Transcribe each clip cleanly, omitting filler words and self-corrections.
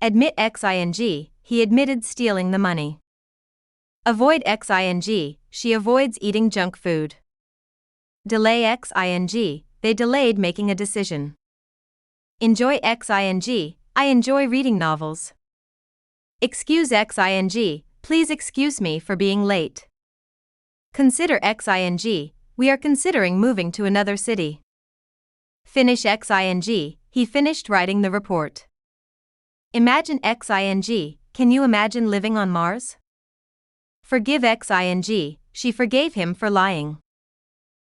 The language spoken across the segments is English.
Admit xing, he admitted stealing the money. Avoid xing, she avoids eating junk food. Delay xing, they delayed making a decision. Enjoy xing, I enjoy reading novels. Excuse xing, please excuse me for being late. Consider xing, we are considering moving to another city. Finish xing, he finished writing the report. Imagine xing, can you imagine living on Mars? Forgive xing, she forgave him for lying.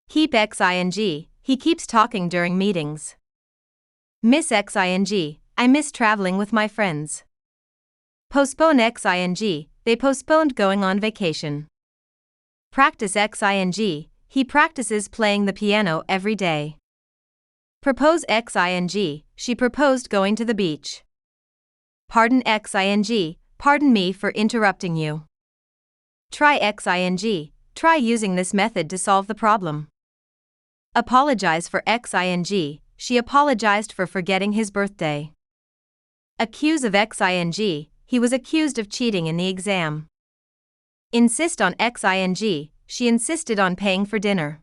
Keep xing, he keeps talking during meetings. Miss xing, I miss traveling with my friends. Postpone xing, they postponed going on vacation. Practice xing, he practices playing the piano every day. Propose xing, she proposed going to the beach. Pardon xing, pardon me for interrupting you. Try xing, try using this method to solve the problem. Apologize for xing, she apologized for forgetting his birthday. Accuse of xing, he was accused of cheating in the exam. Insist on xing, she insisted on paying for dinner.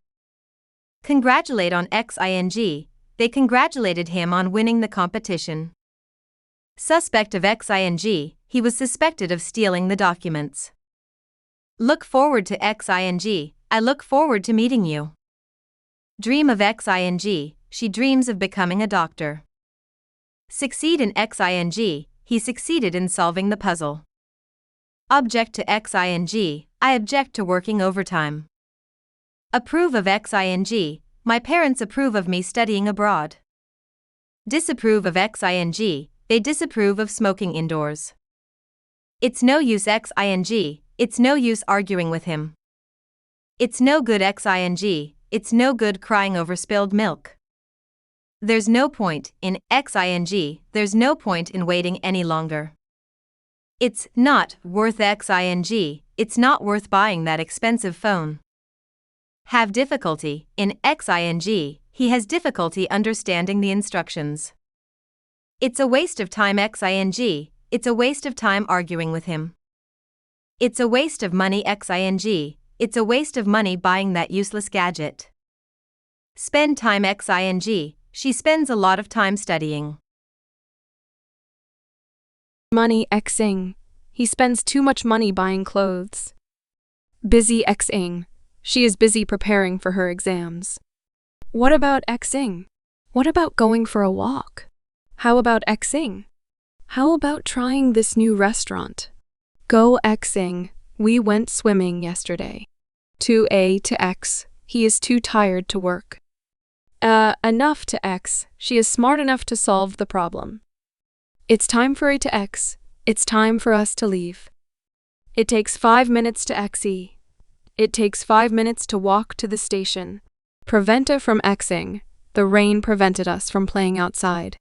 Congratulate on xing, they congratulated him on winning the competition. Suspect of xing, he was suspected of stealing the documents. Look forward to xing, I look forward to meeting you. Dream of xing, she dreams of becoming a doctor. Succeed in xing, he succeeded in solving the puzzle. Object to xing, I object to working overtime. Approve of xing, my parents approve of me studying abroad. Disapprove of xing, they disapprove of smoking indoors. It's no use xing, it's no use arguing with him. It's no good xing, it's no good crying over spilled milk. There's no point in xing, there's no point in waiting any longer. It's not worth xing, it's not worth buying that expensive phone. Have difficulty in xing, he has difficulty understanding the instructions. It's a waste of time xing, it's a waste of time arguing with him. It's a waste of money xing, it's a waste of money buying that useless gadget. Spend time xing, she spends a lot of time studying. Money xing, he spends too much money buying clothes. Busy xing, she is busy preparing for her exams. What about xing? What about going for a walk? How about xing? How about trying this new restaurant? Go xing, we went swimming yesterday. To A to X, he is too tired to work. Enough to X, she is smart enough to solve the problem. It's time for A to X, it's time for us to leave. It takes 5 minutes to xe. It takes 5 minutes to walk to the station. Preventa from xing, the rain prevented us from playing outside.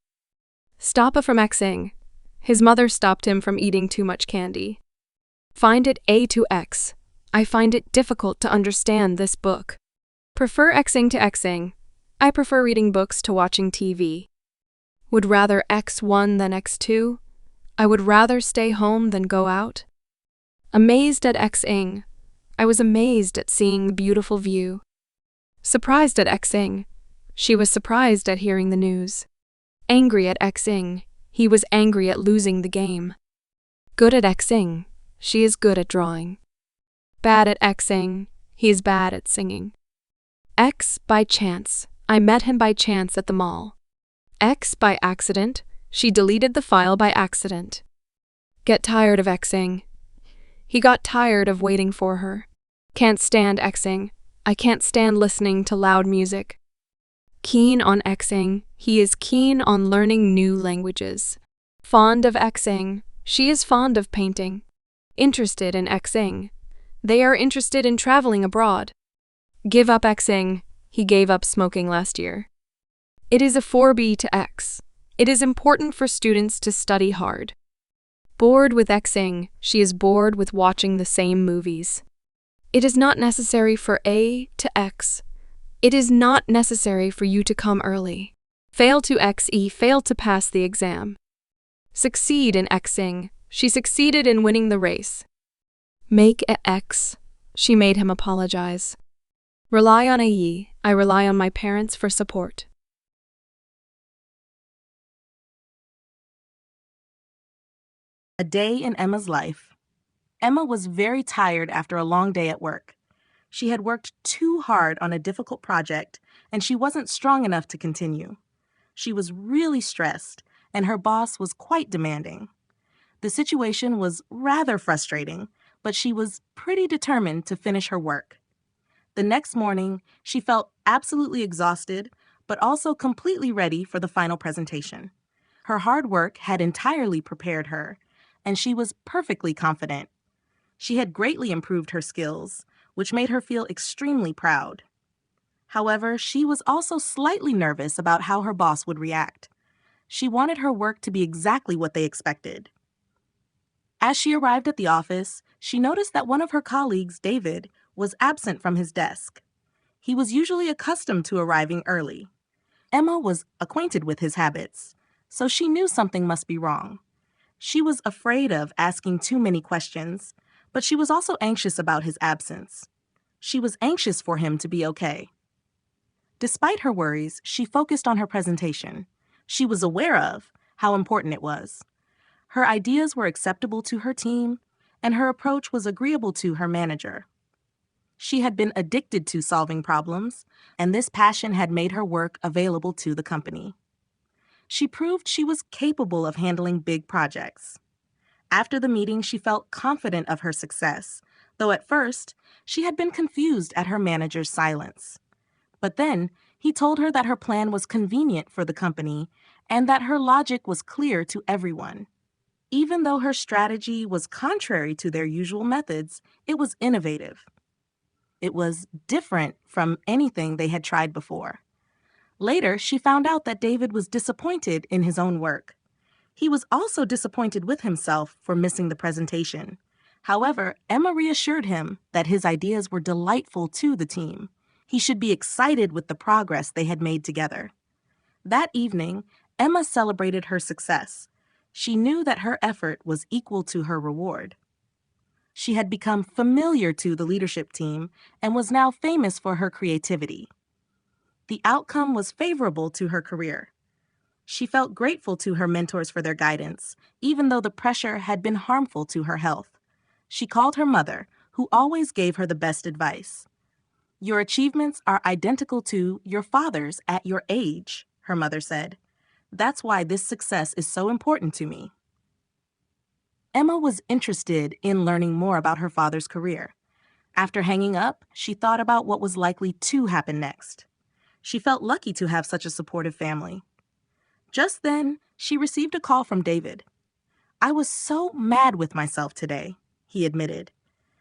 Stoppa from xing, his mother stopped him from eating too much candy. Find it A to X, I find it difficult to understand this book. Prefer xing to xing, I prefer reading books to watching TV. Would rather x1 than x2, I would rather stay home than go out. Amazed at xing, I was amazed at seeing the beautiful view. Surprised at xing, she was surprised at hearing the news. Angry at xing, he was angry at losing the game. Good at xing, she is good at drawing. Bad at xing, he is bad at singing. X by chance, I met him by chance at the mall. X by accident, she deleted the file by accident. Get tired of xing. He got tired of waiting for her. Can't stand xing, I can't stand listening to loud music. Keen on xing, he is keen on learning new languages. Fond of xing, she is fond of painting. Interested in xing, they are interested in traveling abroad. Give up xing, he gave up smoking last year. It is a 4B to X. It is important for students to study hard. Bored with xing, she is bored with watching the same movies. It is not necessary for A to X. It is not necessary for you to come early. Fail to xe, fail to pass the exam. Succeed in Xing. She succeeded in winning the race. Make a X. She made him apologize. Rely on a Yi. I rely on my parents for support. A day in Emma's life. Emma was very tired after a long day at work. She had worked too hard on a difficult project, and she wasn't strong enough to continue. She was really stressed, and her boss was quite demanding. The situation was rather frustrating, but she was pretty determined to finish her work. The next morning, she felt absolutely exhausted, but also completely ready for the final presentation. Her hard work had entirely prepared her, and she was perfectly confident. She had greatly improved her skills, which made her feel extremely proud. However, she was also slightly nervous about how her boss would react. She wanted her work to be exactly what they expected. As she arrived at the office, she noticed that one of her colleagues, David, was absent from his desk. He was usually accustomed to arriving early. Emma was acquainted with his habits, so she knew something must be wrong. She was afraid of asking too many questions, but she was also anxious about his absence. She was anxious for him to be okay. Despite her worries, she focused on her presentation. She was aware of how important it was. Her ideas were acceptable to her team, and her approach was agreeable to her manager. She had been addicted to solving problems, and this passion had made her work available to the company. She proved she was capable of handling big projects. After the meeting, she felt confident of her success, though at first, she had been confused at her manager's silence. But then, he told her that her plan was convenient for the company and that her logic was clear to everyone. Even though her strategy was contrary to their usual methods, it was innovative. It was different from anything they had tried before. Later, she found out that David was disappointed in his own work. He was also disappointed with himself for missing the presentation. However, Emma reassured him that his ideas were delightful to the team. He should be excited with the progress they had made together. That evening, Emma celebrated her success. She knew that her effort was equal to her reward. She had become familiar to the leadership team and was now famous for her creativity. The outcome was favorable to her career. She felt grateful to her mentors for their guidance, even though the pressure had been harmful to her health. She called her mother, who always gave her the best advice. "Your achievements are identical to your father's at your age," her mother said. "That's why this success is so important to me." Emma was interested in learning more about her father's career. After hanging up, she thought about what was likely to happen next. She felt lucky to have such a supportive family. Just then, she received a call from David. "I was so mad with myself today," he admitted.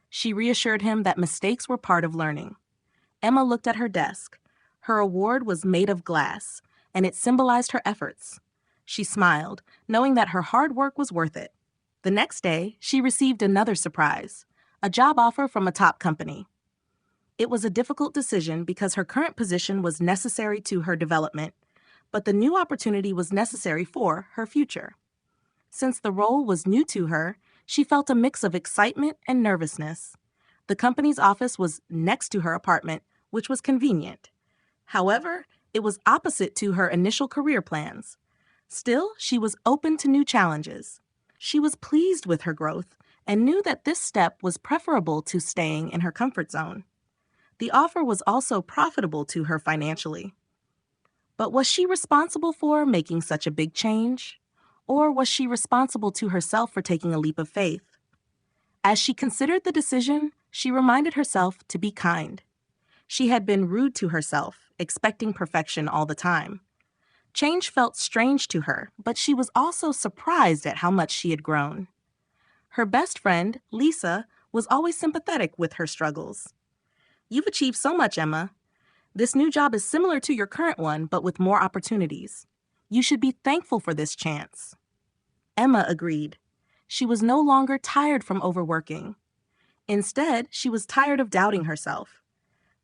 She reassured him that mistakes were part of learning. Emma looked at her desk. Her award was made of glass, and it symbolized her efforts. She smiled, knowing that her hard work was worth it. The next day, she received another surprise, a job offer from a top company. It was a difficult decision because her current position was necessary to her development, but the new opportunity was necessary for her future. Since the role was new to her, she felt a mix of excitement and nervousness. The company's office was next to her apartment, which was convenient. However, it was opposite to her initial career plans. Still, she was open to new challenges. She was pleased with her growth and knew that this step was preferable to staying in her comfort zone. The offer was also profitable to her financially. But was she responsible for making such a big change? Or was she responsible to herself for taking a leap of faith? As she considered the decision, she reminded herself to be kind. She had been rude to herself, expecting perfection all the time. Change felt strange to her, but she was also surprised at how much she had grown. Her best friend, Lisa, was always sympathetic with her struggles. "You've achieved so much, Emma. This new job is similar to your current one, but with more opportunities. You should be thankful for this chance." Emma agreed. She was no longer tired from overworking. Instead, she was tired of doubting herself.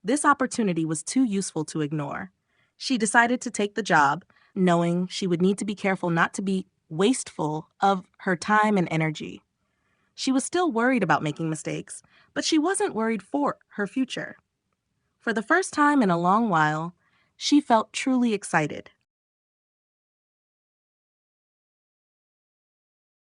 This opportunity was too useful to ignore. She decided to take the job, knowing she would need to be careful not to be wasteful of her time and energy. She was still worried about making mistakes, but she wasn't worried for her future. For the first time in a long while, she felt truly excited.